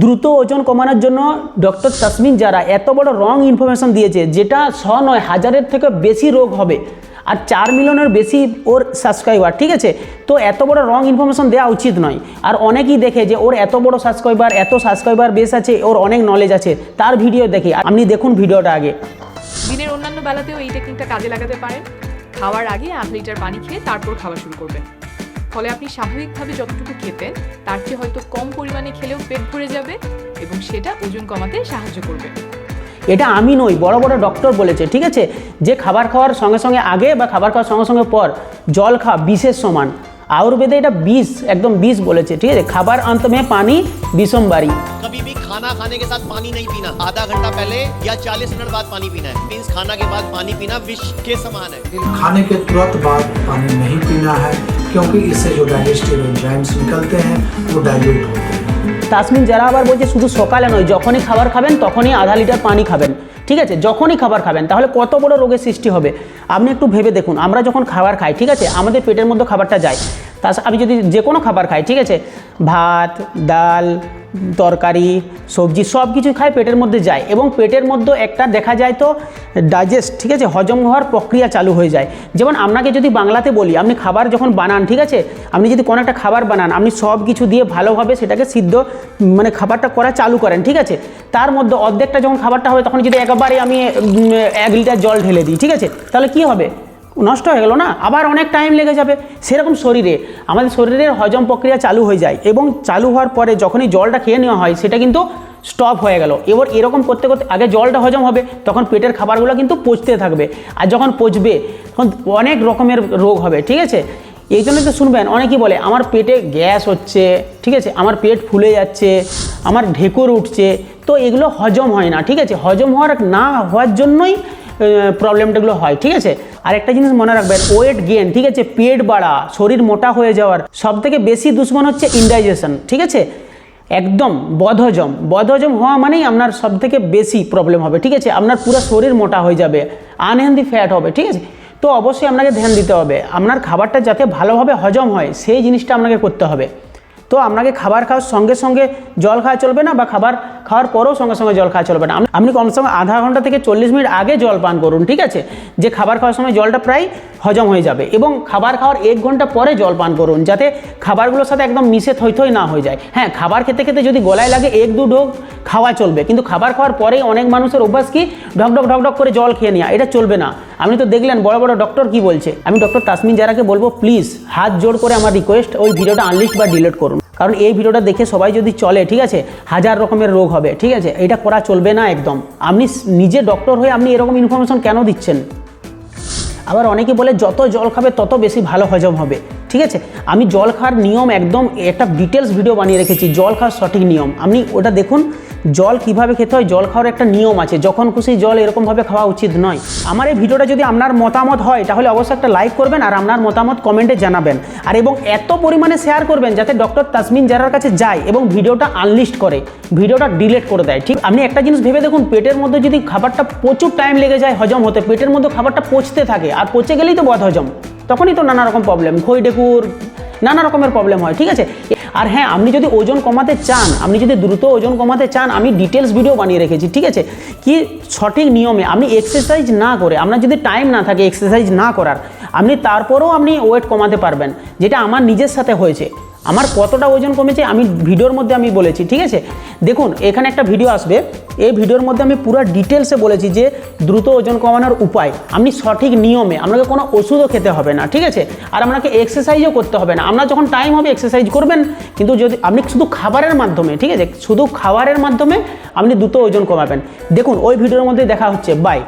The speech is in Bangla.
দ্রুত ওজন কমানোর জন্য ডক্টর তাসমিন জারা এত বড় রং ইনফরমেশন দিয়েছে, যেটা 100 নয় হাজারের থেকে বেশি রোগ হবে, আর 4 মিলিয়নের বেশি ওর সাবস্ক্রাইবার, ঠিক আছে। তো এত বড় রং ইনফরমেশন দেওয়া উচিত নয়। আর অনেকেই দেখে যে ওর এত বড় সাবস্ক্রাইবার বেস আছে, ওর অনেক নলেজ আছে, তার ভিডিও দেখে। আপনি দেখুন ভিডিওটা আগে। দিনের অন্যান্য বেলাতেও এই টেকনিকটা কাজে লাগাতে পারেন। খাওয়ার আগে 1 লিটার পানি খেয়ে তারপর খাওয়া শুরু করবেন। ফলে আপনি স্বাভাবিকভাবে যতটুকু খেতেন তার চেয়ে হয়তো কম পরিমাণে খেলেও পেট ভরে যাবে এবং সেটা ওজন কমাতে সাহায্য করবে। এটা আমি নই, বড় বড় ডক্টর বলেছে, ঠিক আছে, যে খাবার খাওয়ার সঙ্গে সঙ্গে আগে বা খাবার খাওয়ার সঙ্গে সঙ্গে পর জল খাওয়া বিষের সমান। आयुर्वेद এটা বিষ, একদम বিষ বলেছে, ঠিক আছে। খাবার अंत में पानी विषम बारी। कभी भी खाना खाने के साथ पानी नहीं पीना, आधा घंटा पहले या 40 मिनट बाद पानी पीना है। मींस खाना के बाद पानी पीना विष के समान है। खाने के तुरंत बाद पानी नहीं पीना है, क्योंकि इससे जो डाइजेस्टिव एंजाइम्स निकलते हैं वो डाइल्यूट होते हैं। তাসমিন যারা আবার বলছে শুধু সকালে নয়, যখনই খাবার খাবেন তখনই আধা লিটার পানি খাবেন, ঠিক আছে। যখনই খাবার খাবেন, তাহলে কত বড় রোগের সৃষ্টি হবে আপনি একটু ভেবে দেখুন। আমরা যখন খাবার খাই, ঠিক আছে, আমাদের পেটের মধ্যে খাবারটা যায়। আমি যদি যে কোনো খাবার খাই, ঠিক আছে, ভাত, ডাল, তরকারি, সবজি সব কিছু খাই, পেটের মধ্যে যায় এবং পেটের মধ্যে একটা দেখা যায় তো ডাইজেস্ট, ঠিক আছে, হজম হওয়ার প্রক্রিয়া চালু হয়ে যায়। যেমন আপনাকে যদি বাংলাতে বলি, আপনি খাবার যখন বানান, ঠিক আছে, আপনি যদি কোনো একটা খাবার বানান, আপনি সব কিছু দিয়ে ভালোভাবে সেটাকে সিদ্ধ মানে খাবারটা করা চালু করেন, ঠিক আছে। তার মধ্যে অর্ধেকটা যখন খাবারটা হবে, তখন যদি একবারে আমি 1 লিটার জল ঢেলে দিই, ঠিক আছে, তাহলে কি হবে? নষ্ট হয়ে গেল না, আবার অনেক টাইম লেগে যাবে। সেরকম আমাদের শরীরের হজম প্রক্রিয়া চালু হয়ে যায় এবং চালু হওয়ার পরে যখনই জলটা খেয়ে নেওয়া হয়, সেটা কিন্তু স্টপ হয়ে গেল। এবার এরকম করতে করতে আগে জলটা হজম হবে, তখন পেটের খাবারগুলো কিন্তু পচতে থাকবে, আর যখন পচবে তখন অনেক রকমের রোগ হবে, ঠিক আছে। এই জন্য তো শুনবেন, অনেকেই বলে আমার পেটে গ্যাস হচ্ছে, ঠিক আছে, আমার পেট ফুলে যাচ্ছে, আমার ঢেকুর উঠছে। তো এগুলো হজম হয় না, ঠিক আছে। হজম না হওয়ার জন্যই প্রবলেমটাগুলো হয়, ঠিক আছে। আর একটা জিনিস মনে রাখবেন, ওয়েট গেন, ঠিক আছে, পেট বাড়া, শরীর মোটা হয়ে যাওয়ার সবথেকে বেশি দুশ্মন হচ্ছে ইনডাইজেশন, ঠিক আছে। একদম বদহজম হওয়া মানেই আপনার সবথেকে বেশি প্রবলেম হবে, ঠিক আছে। আপনার পুরো শরীর মোটা হয়ে যাবে, আনহেলদি ফ্যাট হবে, ঠিক আছে। তো অবশ্যই আপনাকে ধ্যান দিতে হবে, আপনার খাবারটা যাতে ভালোভাবে হজম হয় সেই জিনিসটা আপনাকে করতে হবে। তো আপনাকে খাবার খাওয়ার সঙ্গে সঙ্গে জল খাওয়া চলবে না, বা খাবার খাওয়ার পরেও সঙ্গে সঙ্গে জল খাওয়া চলবে না। আপনি কমসে কম আধা ঘন্টা থেকে 40 মিনিট আগে জল পান করুন, ঠিক আছে, যে খাবার খাওয়ার সময় জলটা প্রায় হজম হয়ে যাবে। এবং খাবার খাওয়ার 1 ঘন্টা পরে জল পান করুন, যাতে খাবারগুলোর সাথে একদম মিশে থই না হয়ে যায়। হ্যাঁ, খাবার খেতে খেতে যদি গলায় লাগে 1-2 ঢোক খাওয়া চলবে, কিন্তু খাবার খাওয়ার পরেই অনেক মানুষের অভ্যাস কি ঢকঢক করে জল খেয়ে নেওয়া, এটা চলবে না। আপনি তো দেখলেন বড় বড় ডক্টর কি বলছে। আমি ডক্টর তাসমিন জারাকে বলবো, প্লিজ হাত জোড় করে আমার রিকোয়েস্ট, ওই ভিডিওটা আনলিস্ট বা ডিলিট করুন। কারণ এই ভিডিওটা দেখে সবাই যদি চলে, ঠিক আছে, 1000 রকমের রোগ হবে, ঠিক আছে। এটা করা চলবে না একদম। আপনি নিজে ডক্টর হয়ে আপনি এরকম ইনফরমেশন কেন দিচ্ছেন? আবার অনেকে বলে যত জল খাবে তত বেশি ভালো হজম হবে, ঠিক আছে। আমি জল খাওয়ার নিয়ম একদম একটা ডিটেলস ভিডিও বানিয়ে রেখেছি, জল খাওয়ার সঠিক নিয়ম। আপনি ওটা দেখুন, জল কিভাবে খেতে হয়। জল খাওয়ার একটা নিয়ম আছে, যখন খুশি জল এরকমভাবে খাওয়া উচিত নয়। আমার এই ভিডিওটা যদি আপনার মতামত হয়, তাহলে অবশ্যই একটা লাইক করবেন আর আপনার মতামত কমেন্টে জানাবেন। আর এবং এত পরিমাণে শেয়ার করবেন যাতে ডক্টর তাসমিন জারার কাছে যায় এবং ভিডিওটা আনলিস্ট করে, ভিডিওটা ডিলিট করে দেয়, ঠিক। আপনি একটা জিনিস ভেবে দেখুন, পেটের মধ্যে যদি খাবারটা প্রচুর টাইম লেগে যায় হজম হতে, পেটের মধ্যে খাবারটা পচতে থাকে, আর পচে গেলেই তো বদহজম, তখনই তো নানা রকম প্রবলেম, খই ঢেকুর, নানা রকমের প্রবলেম হয়, ঠিক আছে। আর হ্যাঁ, আপনি যদি ওজন কমাতে চান, আপনি যদি দ্রুত ওজন কমাতে চান, আমি ডিটেলস ভিডিও বানিয়ে রেখেছি, ঠিক আছে, কি সঠিক নিয়মে আপনি এক্সারসাইজ না করে, আপনার যদি টাইম না থাকে এক্সারসাইজ না করার, আপনি তারপরেও আপনি ওয়েট কমাতে পারবেন, যেটা আমার নিজের সাথে হয়েছে। আমার কতটা ওজন কমেছে আমি ভিডিওর মধ্যে আমি বলেছি, ঠিক আছে। দেখুন, এখানে একটা ভিডিও আসবে, এই ভিডিওর মধ্যে আমি পুরো ডিটেলসে বলেছি যে দ্রুত ওজন কমানোর উপায়। আপনি সঠিক নিয়মে, আপনাকে কোনো ওষুধও খেতে হবে না, ঠিক আছে, আর আপনাকে এক্সারসাইজও করতে হবে না। আপনার যখন টাইম হবে এক্সারসাইজ করবেন, কিন্তু যদি আপনি শুধু খাবারের মাধ্যমে, ঠিক আছে, শুধু খাবারের মাধ্যমে আপনি দ্রুত ওজন কমাবেন। দেখুন ওই ভিডিওর মধ্যে দেখা হচ্ছে। বাই।